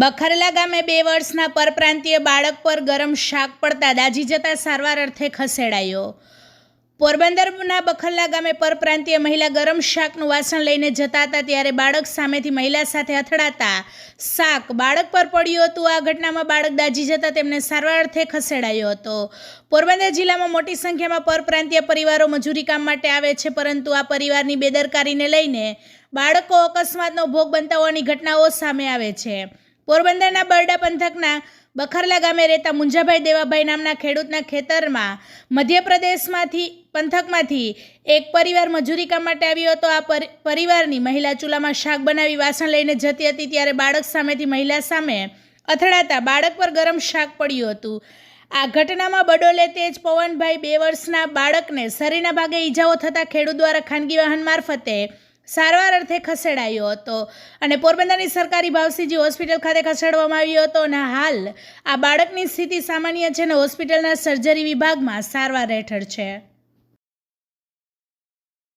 બખરલા ગામે 2 વર્ષના પરપ્રાંતીય બાળક પર ગરમ શાક પડતા દાઝી જતા સારવાર અર્થે ખસેડાયો. પોરબંદરના બખરલા ગામે પરપ્રાંતીય મહિલા ગરમ શાકનું વાસણ લઈને જતા હતા ત્યારે બાળક સામેથી મહિલા સાથે અથડાતા શાક બાળક પર પડ્યું હતું. આ ઘટનામાં બાળક દાઝી જતા તેમને સારવાર અર્થે ખસેડાયો હતો. પોરબંદર જિલ્લામાં મોટી સંખ્યામાં પરપ્રાંતીય પરિવારો મજૂરી કામ માટે આવે છે, પરંતુ આ પરિવારની બેદરકારીને લઈને બાળકો અકસ્માતનો ભોગ બનતા હોવાની ઘટનાઓ સામે આવે છે. પોરબંદરના બરડા પંથકના બખરલા ગામે રહેતા મુંજાભાઈ દેવાભાઈ નામના ખેડૂતના ખેતરમાં મધ્યપ્રદેશમાંથી પંથકમાંથી એક પરિવાર મજૂરી કામ માટે આવ્યો હતો. આ પરિવારની મહિલા ચૂલામાં શાક બનાવી વાસણ લઈને જતી હતી ત્યારે બાળક સામેથી મહિલા સામે અથડાતા બાળક પર ગરમ શાક પડ્યું હતું. આ ઘટનામાં બડોલે તેજ પવનભાઈ 2 વર્ષના બાળકને શરીરના ભાગે ઈજાઓ થતાં ખેડૂત દ્વારા ખાનગી વાહન મારફતે સારવાર અર્થે ખસેડાયો હતો અને પોરબંદરની સરકારી ભાવસીજી હોસ્પિટલ ખાતે ખસેડવામાં આવ્યો હતો અને હાલ આ બાળકની સ્થિતિ સામાન્ય છે અને હોસ્પિટલના સર્જરી વિભાગમાં સારવાર હેઠળ છે.